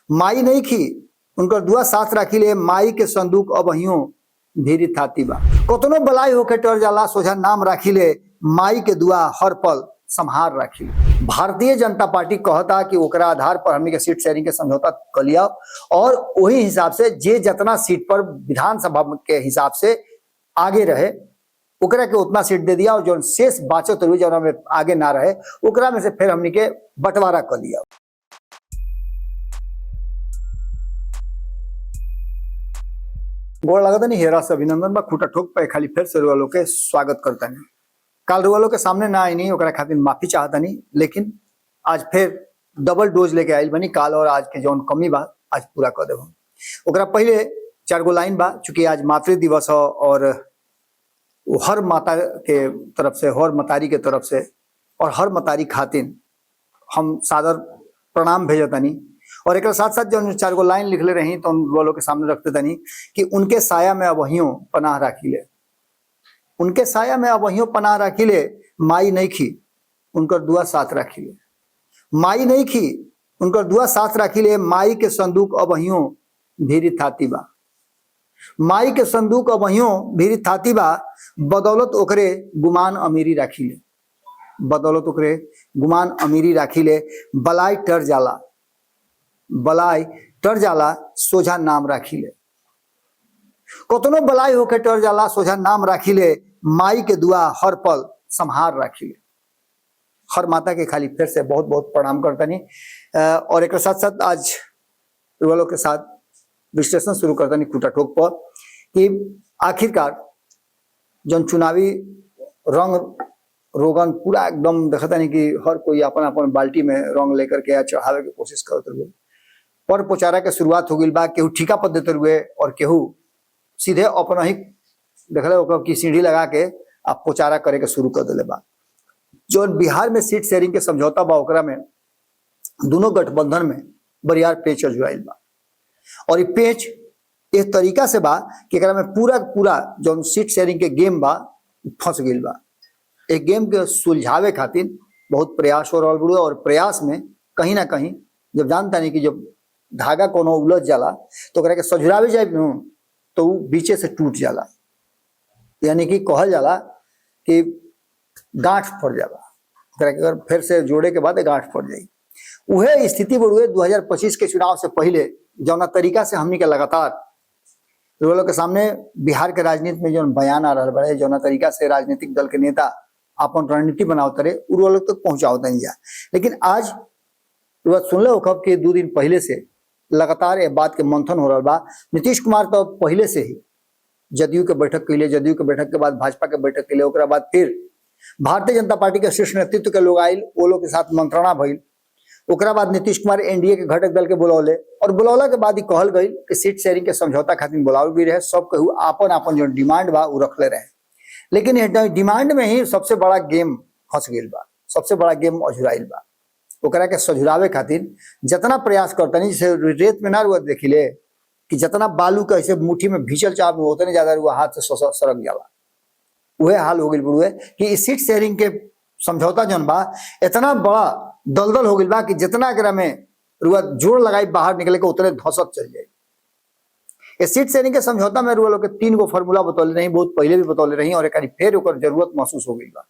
माई नहीं खी उनकर दुआ साथ राखी ले, माई के संदूक अबहियों धीरे थाती बा। कतनो बलाई होके टर जाला, सोझा नाम राखी ले, माई के दुआ हर पल संहार राखी ले। भारतीय जनता पार्टी कहता कि ओकरा आधार पर हमनी के सीट शेयरिंग के समझौता कर लिया और वही हिसाब से जे जितना सीट पर विधानसभा के हिसाब से आगे रहे ओकरा के उतना सीट दे दिया और जो शेष बाचत हुई जो में आगे ना रहे ओकरा में से फिर हमनी के बंटवारा कर लिया। गोड़ लगता नहीं हेरा से अभिनंदन बा। खूटा ठोक पे खाली फिर से रुआ के स्वागत करता नहीं। काल रुआ के सामने ना आई नहीं ओकरा खातिर माफी चाहता नहीं, लेकिन आज फिर डबल डोज लेके आयल बनी। काल और आज के जौन कमी बा आज पूरा कर देबो। ओकरा पहले 4 गो लाइन बा, चूंकि आज मातृ दिवस हो और हर माता के तरफ से, हर मतारी के तरफ से और हर मतारी खातिर हम सादर प्रणाम भेजतनी। और एक साथ साथ जो 4 गो लाइन लिखले रही तो उन लोगों के सामने रखते तनी कि उनके साया में अबहियों पनाह राखी ले, उनके साया में अबहियों पनाह राखी ले, माई नहीं खी उनकर दुआ साथ राखी ले, माई नहीं खी उनकर दुआ साथ राखी ले, माई के संदूक अबहियों भीरी थाती बा, माई के संदूक अबहियों भीरी थाती बा, बदौलत ओकरे गुमान अमीरी राखी ले, बदौलत ओकरे गुमान अमीरी राखी ले, बलाई टर जाला, बलाई टर जाला, सोझा नाम राखी ले। कतनो बलाई होके टर जाला, सोझा नाम राखी ले, माई के दुआ हर पल संहार राखी ले। हर माता के खाली फिर से बहुत बहुत प्रणाम करतनी। और एक साथ साथ आज रुआ के साथ विश्लेषण शुरू करतनी खूटा ठोक पर कि आखिरकार जन चुनावी रंग रोगन पूरा एकदम देखता नहीं कि हर कोई अपन अपन बाल्टी में रंग लेकर के चढ़ावे की कोशिश करते हुए पर पोचारा के शुरुआत हो गई बा। केहू ठीका पर देते हुए और केहू सीधे अपन ही देखल की सीढ़ी लगा के आप पोचारा करे के शुरू कर दिले बा। जो बिहार में सीट शेयरिंग के समझौता बा ओकरा में दोनों गठबंधन में बरियार पेच अजुआइल बा और ये पेच इस तरीका से बा कि एकरा में पूरा पूरा जो सीट शेयरिंग के गेम बा फंस गई बा। एक गेम के सुलझावे खातिर बहुत प्रयास हो रहा बड़ुआ और प्रयास में कहीं ना कहीं जब जानता नहीं कि जब धागा कोनो उलझ जाला तो ओकरा के सझुरावे जाए तो वो बीचे से टूट जाला, यानी कि कहल जाला कि गांठ पड़ जाला, अगर फिर से जोड़े के बाद गांठ पड़ जाई। उहे स्थिति बढ़ुए 2025 के चुनाव से पहले जौना तरीका से हमनी के लगातार लोगों के सामने बिहार के राजनीति में जो बयान आ रहा बड़े, जौना तरीका से राजनीतिक दल के नेता अपन रणनीति बनावते रहे उ लोग तक पहुंचाते नहीं जा। लेकिन आज सुन लो खब के 2 दिन पहले से लगातार ये बात के मंथन हो रहा बा। नीतीश कुमार तो पहले से ही जदयू के बैठक के लिए, जदयू के बैठक के बाद भाजपा के बैठक के लिए, ओकरा बाद फिर भारतीय जनता पार्टी के शीर्ष नेतृत्व के लोग आयल, वो लोग के साथ मंत्रणा भइल। ओकरा बाद नीतीश कुमार एनडीए के घटक दल के बुलौले और बुलौला के बाद ही कहल गई कि सीट शेयरिंग के समझौता खातिर बुलावल भी रहे। सब कहू आपन आपन जो डिमांड बा उ रखले रहे, लेकिन डिमांड में ही सबसे बड़ा गेम फंस गई बा, सबसे बड़ा गेम अझुराइल बा। ओकरा के सझुरावे खातिर जितना प्रयास करता नहीं, जैसे रेत में ना रुआ देखिले कि जितना बालू का ऐसे मुट्ठी में भीचल चाप में उतने ज्यादा रुआ हाथ से सरक जाला। वह हाल हो गई बुढ़ुए कि इस सीट शेयरिंग के समझौता जौन बा इतना बड़ा दलदल हो गई बा कि जितना एकरा में रुआ जोर लगाई बाहर निकले के उतने धसत चल जाए। इस सीट शेयरिंग के समझौता में रुआ लोग के 3 गो फार्मूला बतौले रही, बहुत पहले भी बतौले रही और एक फिर ओकर जरूरत महसूस हो गई बा।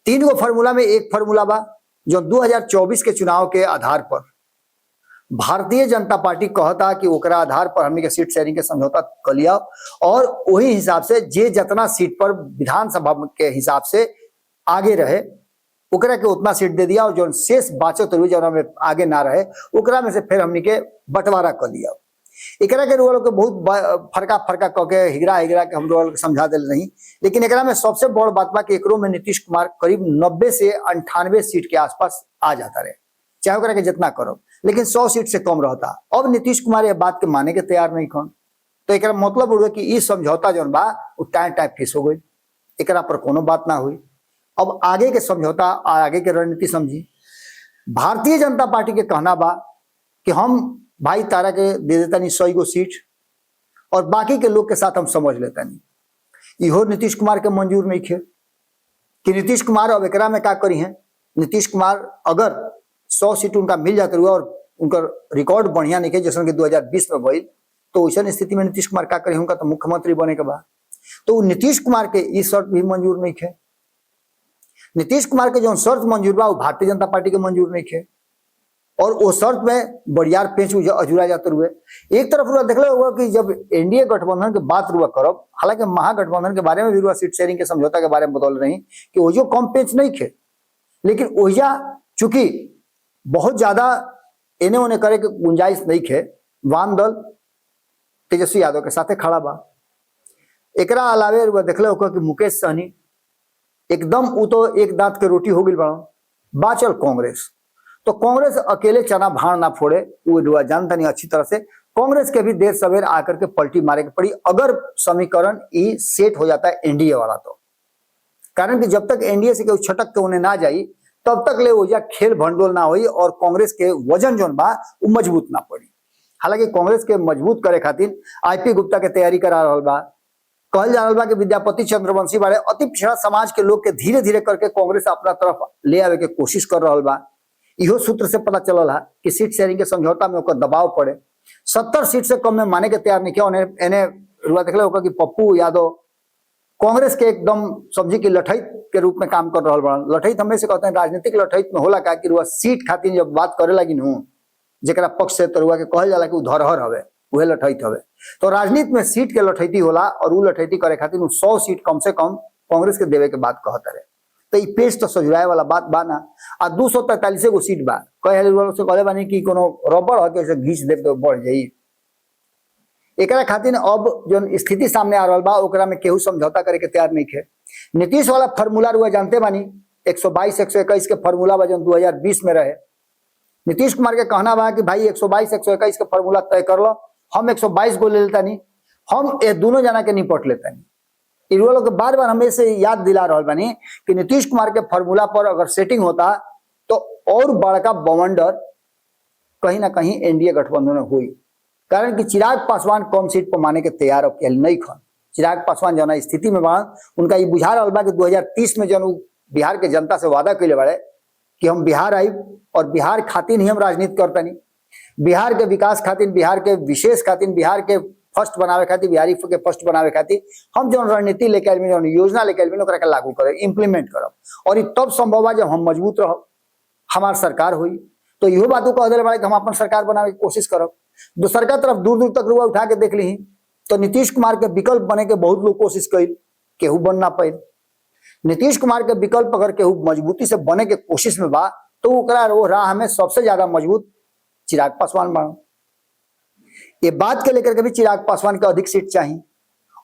3 गो फार्मूला में एक फार्मूला बा जो 2024 के चुनाव के आधार पर भारतीय जनता पार्टी कहता कि ओकरा आधार पर हमनी के सीट शेयरिंग के समझौता कर लिया और वही हिसाब से जे जितना सीट पर विधानसभा के हिसाब से आगे रहे ओकरा के उतना सीट दे दिया और जो शेष बाचत हुई जो में आगे ना रहे ओकरा में से फिर हमनी के बंटवारा कर लिया। एकरा के लोग के बहुत फरका फरका कह के हिगरा हिगरा के हम लोग समझा दिल नहीं, लेकिन एकरा में सबसे बड़ बात बा कि एकरो में नीतीश कुमार करीब 90 से 98 सीट के आसपास आ जाता रहे, चाहे ओकरा के जितना करो, लेकिन 100 सीट से कम रहता। अब नीतीश कुमार ये बात के माने के तैयार नहीं कौन, तो एकरा मतलब हुआ कि इस समझौता जो बा टाइम फिस हो गई, एकरा पर कोनो बात ना हुई। अब आगे के समझौता आगे के रणनीति समझी। भारतीय जनता पार्टी के कहना बा कि हम भाई तारा के दे देता नहीं 100 गो सीट और बाकी के लोग के साथ हम समझ लेता नहीं। इहो नीतीश कुमार के मंजूर नहीं थे कि नीतीश कुमार अब एकरा में क्या करी है। नीतीश कुमार अगर 100 सीट उनका मिल जाते हुआ और उनका रिकॉर्ड बढ़िया नहीं है जैसे कि 2020 में भइल, तो वैसा स्थिति में नीतीश कुमार का करे, उनका तो मुख्यमंत्री बने के बाद तो नीतीश कुमार के इस शर्त भी मंजूर नहीं है। नीतीश कुमार के जो शर्त मंजूर बा वो भारतीय जनता पार्टी के मंजूर नहीं है, और वो शर्त में बड़ियार पेंच अजुरा जाते हुए एक तरफ रुआ देख होगा कि जब एनडीए गठबंधन के बात रुआ करब, हालांकि महागठबंधन के बारे में भी रुआ सीट शेयरिंग के समझौता के बारे में बतौल रही कि वो जो कम पेंच नहीं थे, लेकिन ओहिजा चूंकि बहुत ज्यादा एने ओने करे के गुंजाइश नहीं थे, वाम दल तेजस्वी यादव के साथे खड़ा बा। एकरा अलावे रुआ देखले होगा कि मुकेश सहनी एकदम वो तो एक दांत के रोटी हो गई बाचल कांग्रेस, तो कांग्रेस अकेले चना भाड़ ना फोड़े, वो दुआ जानता नहीं अच्छी तरह से। कांग्रेस के भी देर सवेर आकर के पलटी मारे के पड़ी अगर समीकरण ई सेट हो जाता है एनडीए वाला, तो कारण कि जब तक एनडीए से कोई छटक के उन्हें ना जाई तब तक ले वो खेल भंडोल ना हुई और कांग्रेस के वजन जो बा वो मजबूत ना पड़ी। हालांकि कांग्रेस के मजबूत करे खातिर आईपी गुप्ता के तैयारी करा रहा बा, कहल जा रहा बा कि विद्यापति चंद्रवंशी बारे अति पिछड़ा समाज के लोग के धीरे धीरे करके कांग्रेस अपना तरफ ले आवे के कोशिश कर रहा बा। इहो सूत्र से पता चलल है कि सीट शेयरिंग के समझौता में दबाव पड़े, 70 सीट से कम में माने के तैयार नहीं किया। एने रुआ देखले होगा कि पप्पू यादव कांग्रेस के एकदम सब्जी की लठैत के रूप में काम कर रहा बा। लठैत हमेशा कहते हैं राजनीतिक लठैत में होला का कि रुआ सीट खातिर जब बात करे लगी हूँ जरा पक्ष से, तो रुआ के कहल जाला कि धरहर हवे, वह लठैत हवे। तो राजनीति में सीट के लठैती होला और वो लठैती करे खातिर 100 सीट कम से कम कांग्रेस के देवे के बात कहता रहे। तो ये पेज तो सजुराए वाला बात बा ना। आ 243 गो सीट बा, कहे से कहले बानी कि कोनो रबर है कि घींच दे तो बढ़ जाई। एकरा खातिर अब जो स्थिति सामने आ रहा बा ओकरा में केहू समझौता करे के तैयार नहीं है। नीतीश वाला फार्मूला रुआ जानते बानी 122 121 के फार्मूला बा जो 2020 में रहे। नीतीश कुमार के कहना बा कि भाई 122 121 के फार्मूला तय कर लो, हम 122 गो ले लेता नहीं, हम ये दोनों जना के निपट लेता नहीं। लोग के बार बार हमें से याद दिला रहा बानी कि नीतीश कुमार के फार्मूला पर अगर सेटिंग होता तो और बड़का बवंडर कहीं ना कहीं एनडीए गठबंधन में हुई, कारण कि चिराग पासवान कम सीट पर माने के तैयार अब नहीं खन। चिराग पासवान जना स्थिति में बा उनका ये बुझा रहा बा कि 2030 में जन बिहार के जनता से वादा कैले बाड़े कि हम बिहार आई और बिहार खातिर ही हम राजनीति करता नहीं, बिहार के विकास खातिर, बिहार के विशेष खातिर, बिहार के फर्स्ट बनावे खातिर, बिहारी के फर्स्ट बनावे खातिर हम जो रणनीति लेके आए, जो योजना लेके आए ओकरा के लागू करे, इंप्लीमेंट करब, और तब संभव है जब हम मजबूत रह हमार सरकार हुई। तो इहो बातों कह दिले बाड़े कि हम अपन सरकार बनावे की कोशिश करब। दूसर का तरफ दूर दूर तक रुआ उठा के देख ली तो नीतीश कुमार के विकल्प बने के बहुत लोग कोशिश कई, केहू बन ना पाए। नीतीश कुमार के विकल्प अगर केहू मजबूती से बने के कोशिश में बा तो ओकरा वो राह में सबसे ज्यादा मजबूत चिराग पासवान बा। ये बात के लेकर के भी चिराग पासवान को अधिक सीट चाहिए,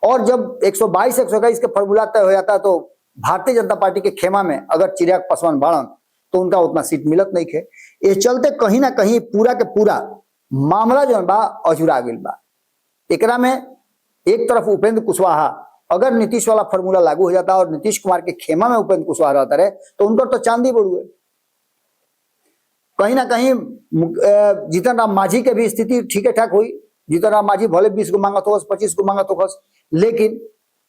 और जब 122 121 के फॉर्मूला तय हो जाता है तो भारतीय जनता पार्टी के खेमा में अगर चिराग पासवान बाड़न तो उनका उतना सीट मिलत नहीं है। ये चलते कहीं ना कहीं पूरा के पूरा मामला जो बा अजुरा गई बा। एकरा में एक तरफ उपेंद्र कुशवाहा अगर नीतीश वाला फॉर्मूला लागू हो जाता और नीतीश कुमार के खेमा में उपेंद्र कुशवाहा रहता रहे तो उनका तो चांदी बढ़ुए। कहीं ना कहीं जीतन राम मांझी के भी स्थिति ठीक ठाक हुई। जीतन राम मांझी भले 20 गो मांगत हो 25 गो मांगत हो, लेकिन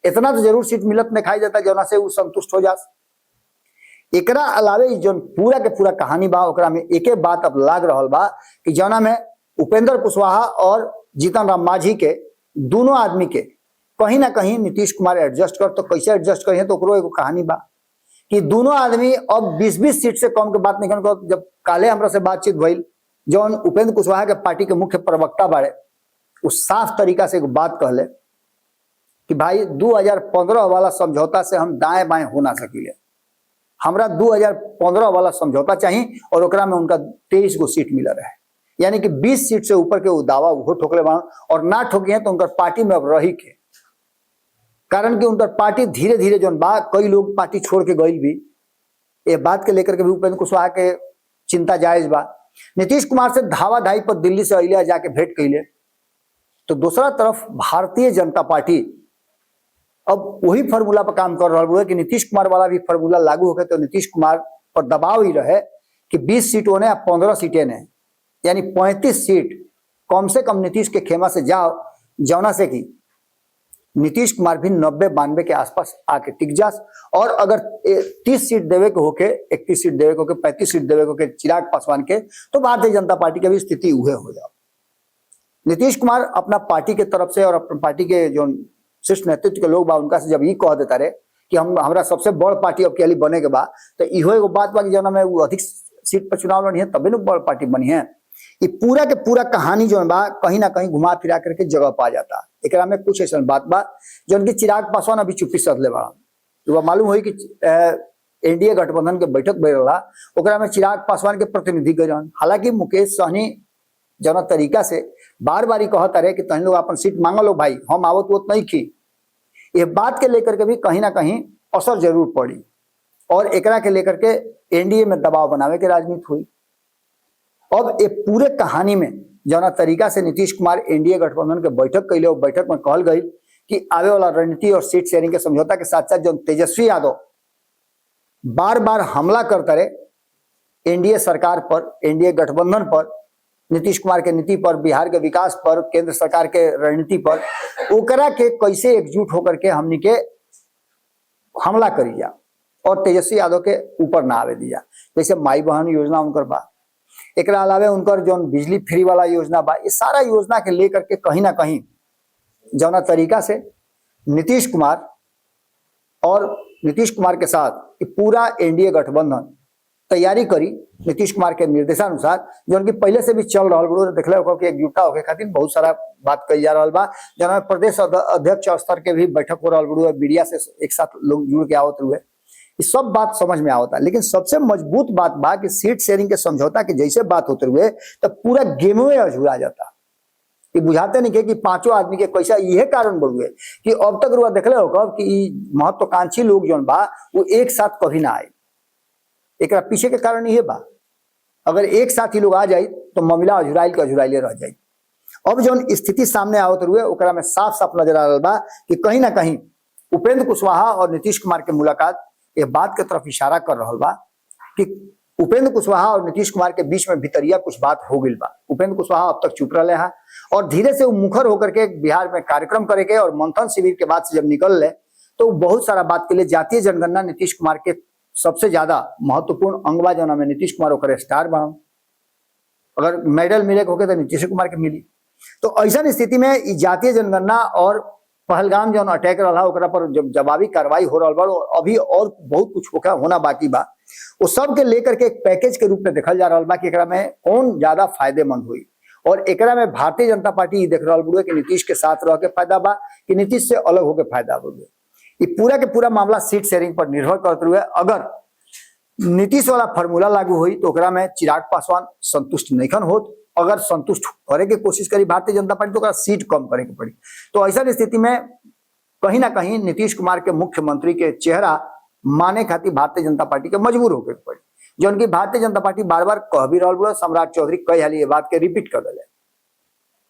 इतना तो जरूर सीट मिलत में खाई जाता जना से वो संतुष्ट हो जा। एकरा अलावे जो पूरा के पूरा कहानी बा ओकरा में एक बात अब लाग रहा बा कि जना में उपेंद्र कुशवाहा और जीतन राम मांझी के दोनों आदमी के कहीं ना कहीं नीतीश कुमार एडजस्ट कर, तो कैसे एडजस्ट करिए तो ओकरो एगो कहानी बा कि दोनों आदमी अब 20-20 सीट से कम के बात नहीं कर। जब काले हमरा से बातचीत भइल जौन उपेंद्र कुशवाहा के पार्टी के मुख्य प्रवक्ता बाड़े उस साफ तरीका से एक बात कहले कि भाई 2015 वाला समझौता से हम दाएं बाएं हो ना सकिले, हमरा 2015 वाला समझौता चाहिए और ओकरा में उनका 23 गो सीट मिल रहा है, यानी कि 20 सीट से ऊपर के वो दावा वो ठोकले बा और ना ठोकी है तो उनका पार्टी में अब रही के, कारण कि उनका पार्टी धीरे धीरे जो बा कई लोग पार्टी छोड़ के गई भी। ये बात के लेकर के भी उपेंद्र कुशवाहा के चिंता जायज बा। नीतीश कुमार से धावा धाई पर दिल्ली से अलिया जाके भेंट कैले, तो दूसरा तरफ भारतीय जनता पार्टी अब वही फार्मूला पर काम कर रहा है कि नीतीश कुमार वाला भी फार्मूला लागू होकर तो नीतीश कुमार पर दबाव ही रहे कि 20 सीटों ने 15 सीटें ने, यानी 35 सीट कम से कम नीतीश के खेमा से जाओ, जौना से कि नीतीश कुमार भी 90-92 के आसपास आके टिक जास। और अगर 30 सीट देवे के होके, 31 सीट देवे के होके, 35 सीट देवे के होके चिराग पासवान के, तो भारतीय जनता पार्टी की भी स्थिति उहे हो जाओ। नीतीश कुमार अपना पार्टी के तरफ से और अपने पार्टी के जो शीर्ष नेतृत्व के लोग बा उनका से जब ये कह देता रहे कि हमरा सबसे बड़ पार्टी अब के बने के बा, तो इहो एगो बात बा कि जना में अधिक सीट पर चुनाव लड़ी है तबे न बड़ पार्टी बनी है। ये पूरा के पूरा कहानी जो बा कहीं ना कहीं घुमा फिरा करके जगह पा जाता। एकरा में कुछ ऐसा बात बा जो उनकी चिराग पासवान अभी चुप्पी सधले बा। तो मालूम हुई कि एनडीए गठबंधन के बैठक भइल रहा, ओकरा में चिराग पासवान के प्रतिनिधि गए रहन। हालांकि मुकेश सहनी जना तरीका से बार बार कहता रहे कि तहन लोग अपन सीट मांगो लो भाई, हम आवत वोत नहीं की। ये बात के लेकर के भी कहीं ना कहीं असर जरूर पड़ी और एकरा के लेकर के एनडीए में दबाव बनावे के राजनीति हुई। अब ये पूरे कहानी में जना तरीका से नीतीश कुमार एनडीए गठबंधन के बैठक कैले, बैठक में कहल गई कि आवे वाला रणनीति और सीट शेयरिंग के समझौता के साथ साथ जो तेजस्वी यादव बार बार हमला करता रहे एनडीए सरकार पर, एनडीए गठबंधन पर, नीतीश कुमार के नीति पर, बिहार के विकास पर, केंद्र सरकार के रणनीति पर, ओकरा के कैसे एकजुट होकर के हमनी के हमला करी जा और तेजस्वी यादव के ऊपर ना आवे दिया। जैसे माई बहन योजना उनकर बा, एकरा अलावे उनकर जो बिजली फ्री वाला योजना बा, ये सारा योजना के लेकर के कहीं ना कहीं जौना तरीका से नीतीश कुमार और नीतीश कुमार के साथ पूरा एनडीए गठबंधन तैयारी करी नीतीश कुमार के निर्देशानुसार, जो उनकी पहले से भी चल रहा बड़ो देखले हो कि एकजुटता होके खातिर बहुत सारा बात कही जा रहा बा। जना प्रदेश अध्यक्ष स्तर के भी बैठक हो रहा बड़ो, मीडिया से एक साथ लोग जुड़ के आवत हुए, ये सब बात समझ में आवता। लेकिन सबसे मजबूत बात बा कि सीट शेयरिंग के समझौता के जैसे बात होते हुए तो पूरा गेम में अझुरा जाता। ये बुझाते नहीं कि पांचों आदमी के कैसा यह कारण बढ़ुए कि अब तक रुआ देखले हो कि महत्वाकांक्षी लोग जो बा वो एक साथ कभी ना आए। एक पीछे के कारण ये बा, अगर एक साथ ही लोग आ जाए तो मामला अझुराइल के अझुराइले रह जाए। अब जो स्थिति सामने आवत हुए ओकरा में साफ साफ नजर आ रहा बा कि कहीं ना कहीं उपेंद्र कुशवाहा और नीतीश कुमार के मुलाकात ये बात के तरफ इशारा कर रहा बा कि उपेंद्र कुशवाहा और नीतीश कुमार के बीच में भीतरिया कुछ बात हो गई बा। उपेंद्र कुशवाहा अब तक चुप रहे हैं और धीरे से वो मुखर होकर के बिहार में कार्यक्रम करे के और मंथन शिविर के बाद से जब निकल ले तो बहुत सारा बात के लिए जातीय जनगणना नीतीश कुमार के सबसे ज्यादा महत्वपूर्ण अंगवा जो में नीतीश कुमार ओकर स्टार बना। अगर मेडल मिले होके तो नीतीश कुमार के मिली। तो ऐसा स्थिति में जातीय जनगणना और पहलगाम जो अटैक रहा ओकरा पर जब जवाबी कार्रवाई हो रहा बा, अभी और बहुत कुछ होना बाकी बा, वो सब के लेकर के एक पैकेज के रूप में देखल जा रहा बा कि एकरा में कौन ज्यादा फायदेमंद हुई। और एकरा में भारतीय जनता पार्टी देख रहा बुढ़े कि नीतीश के साथ रह के फायदा बा कि नीतीश से अलग होकर फायदा बुढ़े। ये पूरा के पूरा मामला सीट शेयरिंग पर निर्भर करते हुए अगर नीतीश वाला फार्मूला लागू हुई तो ओकरा में चिराग पासवान संतुष्ट नहीं होत। अगर संतुष्ट करे के कोशिश करी भारतीय जनता पार्टी तो ओकरा सीट कम करे के पड़ी। तो ऐसा स्थिति में कहीं ना कहीं नीतीश कुमार के मुख्यमंत्री के चेहरा माने खातिर भारतीय जनता पार्टी के मजबूर होकर पड़ी। जो उनकी भारतीय जनता पार्टी बार बार कह भी रहा, सम्राट चौधरी कई हाल ये बात के रिपीट कर दिले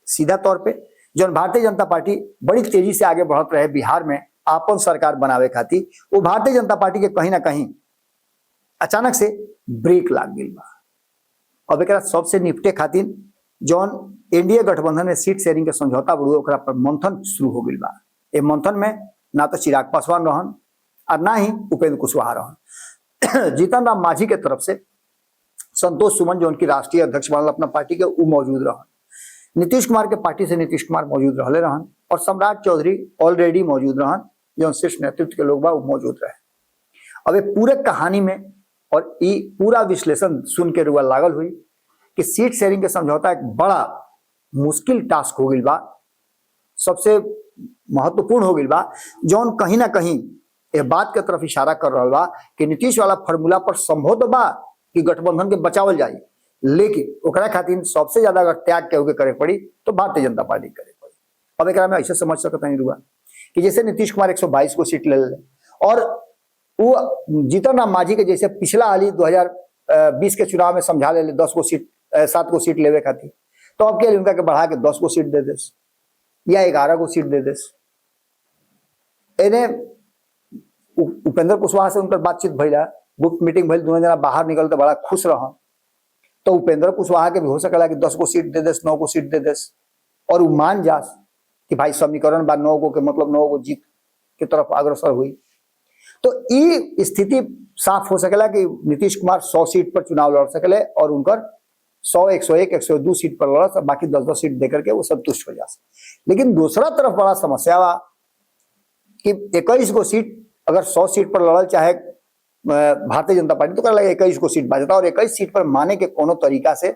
सीधा तौर पे। जो भारतीय जनता पार्टी बड़ी तेजी से आगे बढ़त रहे बिहार में आपन सरकार बनावे खातिर, वो भारतीय जनता पार्टी के कहीं ना कहीं अचानक से ब्रेक लाग गई बा। अब एक सबसे निपटे खातिर जौन एनडीए गठबंधन में सीट शेयरिंग के समझौता बढ़ुए ओकरा पर मंथन शुरू हो गई बा। ये मंथन में ना तो चिराग पासवान रहन और ना ही उपेंद्र कुशवाहा रहन। जीतन राम मांझी के तरफ से संतोष सुमन जो उनकी राष्ट्रीय अध्यक्ष बनल अपना पार्टी के वो मौजूद रहन। नीतीश कुमार के पार्टी से नीतीश कुमार मौजूद रहले रहन और सम्राट चौधरी ऑलरेडी मौजूद रहन, जो शीर्ष नेतृत्व के लोग बा वो मौजूद रहे। अब ये पूरे कहानी में और ये पूरा विश्लेषण सुन के रुआ लागल हुई कि सीट शेयरिंग के समझौता एक बड़ा मुश्किल टास्क हो गई बा, सबसे महत्वपूर्ण हो गई बा, जौन कहीं ना कहीं ये बात के तरफ इशारा कर रहा बा कि नीतीश वाला फार्मूला पर संभव तो बा कि गठबंधन के बचावल जाए, लेकिन ओकरा खातिर सबसे ज्यादा अगर त्याग के करे पड़ी तो भारतीय जनता पार्टी करे पड़ी। अब एक में ऐसे समझ सकता नहीं रुआ कि जैसे नीतीश कुमार 122 को सीट ले और वो जीतन राम मांझी के जैसे पिछला हाल 2020 के चुनाव में समझा ले 10 को सीट 7 को सीट लेवे खातिर, तो अब क्या उनका के बढ़ा के 10 को सीट दे देस या 11 को सीट दे देस। इन्हें उपेंद्र कुशवाहा से उनकर बातचीत भैया, गुप्त मीटिंग भैल, दोनों जना बाहर निकलते बड़ा खुश रह। तो उपेंद्र कुशवाहा के भी हो सकेला कि 10 को सीट दे देस, 9 को सीट दे देस और वो मान जास कि भाई समीकरण बा 9 गो के मतलब 9 गो जीत की तरफ अग्रसर हुई। तो ये स्थिति साफ हो सकेला कि नीतीश कुमार 100 सीट पर चुनाव लड़ सकेले और उनकर 100, 101, 102 सीट पर लड़, बाकी 10-10 सीट देकर के वो संतुष्ट हो जा सके। लेकिन दूसरा तरफ बड़ा समस्या बा कि 21 गो सीट अगर 100 सीट पर लड़ल चाहे भारतीय जनता पार्टी तो कर लगे 21 को सीट बाजता और 21 सीट पर माने के कोनो तरीका से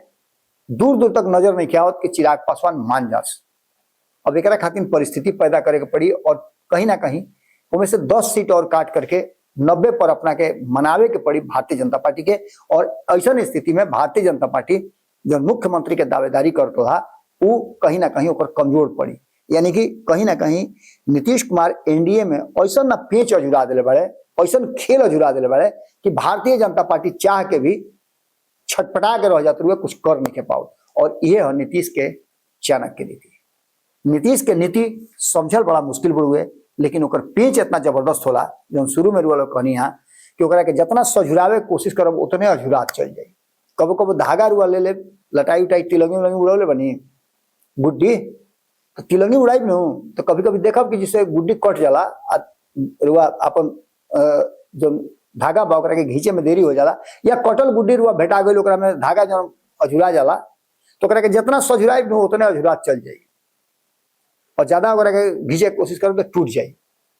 दूर दूर तक नजर नहीं किया कि चिराग पासवान मान जा। अब एक खातिर परिस्थिति पैदा करे के पड़ी और कहीं ना कहीं उनमें से 10 सीट और काट करके 90 पर अपना के मनावे के पड़ी भारतीय जनता पार्टी के। और ऐसा स्थिति में भारतीय जनता पार्टी जो मुख्यमंत्री के दावेदारी करता था वो कहीं ना कहीं ऊपर कमजोर पड़ी। यानी कि कहीं ना कहीं नीतीश कुमार एनडीए में ऐसा ना पेच अजुरा दिले बड़े, ऐसा खेल अजुरा दिले बड़े कि भारतीय जनता पार्टी चाह के भी छटपटा के रह जाते हुए कुछ कर नहीं के पाओ। और ये है नीतीश के चाणक्य नीति। नीतीश के नीति समझल बड़ा मुश्किल हुए, लेकिन ओकर पेच इतना जबरदस्त होला जो शुरू में रुआ कहनी है कि ओकरा के जितना सझुरावे कोशिश करब उतने अझुरात चल जाए। कबो कबो धागा रुआ ले लटाई उटाई तिलंगी उलंगी उड़ौले बनी गुड्डी तो तिलंगी उड़ाई न तो कभी कभी देखब कि जिससे गुड्डी कट जाला रुआ अपन जो धागा बा ओकरा के घींचे में देरी हो जाला या कटल गुड्डी रुआ भेटा गई ओकरा में धागा जो अझुरा जाला तो ओकरा के जितना सझुराई न उतने अझुरात चल जाए और ज्यादा ओकरा के घींचे के कोशिश करब तो टूट जाए।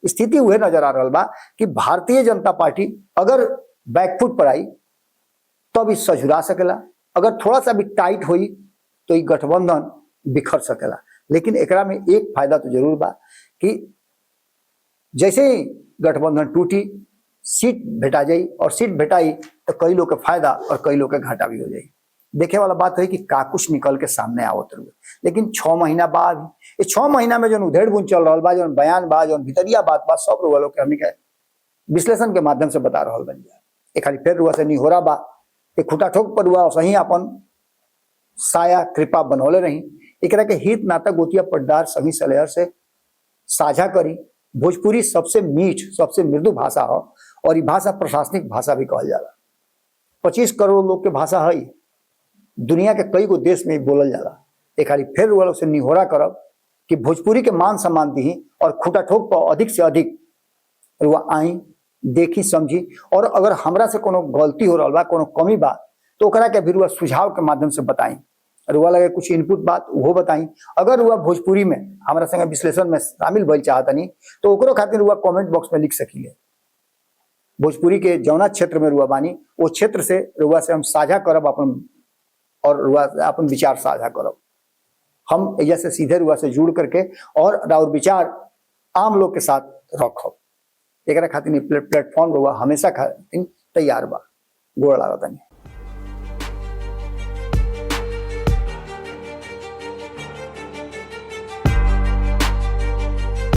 स्थिति वह नजर आ रहा बा कि भारतीय जनता पार्टी अगर बैकफुट पर आई तो भी सझुरा सकेला, अगर थोड़ा सा भी टाइट हुई तो ये गठबंधन बिखर सकेला। लेकिन एकरा में एक फायदा तो जरूर बा कि जैसे ही गठबंधन टूटी सीट भेटा जाई और सीट भेटाई तो कई लोग के फायदा और कई लोग के घाटा भी हो जाए। देखे वाला बात है कि का कुछ निकल के सामने आवत रहे। लेकिन 6 महीना बाद इस 6 महीना में जो उधेड़ बुन चल रहा बा, जो बयान बा, जो भितरिया बात बा, सब रुआ लोग के हमनी के विश्लेषण के माध्यम से बता रहा बन जाए। एक खाली फिर रुआ से नहीं हो रहा बा, एक खुटा ठोक पर हुआ सही अपन साया कृपा बनौले रही। एक के हित नाता गोतिया पट्टादार सभी सलेहर से साझा करी। भोजपुरी सबसे मीठ सबसे मृदु भाषा हो और ये भाषा प्रशासनिक भाषा भी कहल जाला। 25 करोड़ लोग के भाषा है, दुनिया के कई गो देश में बोलल जाला। एक खाली फिर वो लोग से निहोरा करब कि भोजपुरी के मान सम्मान दी और खुटा ठोक पर अधिक से अधिक रुआ आई देखी समझी और अगर हमरा से कोनो गलती हो रहा बा कोनो कमी बा तो ओकरा के भी रुआ सुझाव के माध्यम से बताई। रुआ लगे कुछ इनपुट बात वो बताई। अगर रुआ भोजपुरी में हमारा संगे विश्लेषण में शामिल भइल चाहतनी तो ओकरो खातिर रुआ कमेंट बॉक्स में लिख सकीले। भोजपुरी के जौना क्षेत्र में रुआ बानी वो क्षेत्र से रुआ से हम साझा करब अपन और रुआ अपन विचार साझा करब। हम ऐसे सीधे रुआ से जुड़ करके और विचार आम लोग के साथ रखब। एक खातिर प्लेटफॉर्म रुआ हमेशा खातिर तैयार बा। गोड़ लागत नहीं।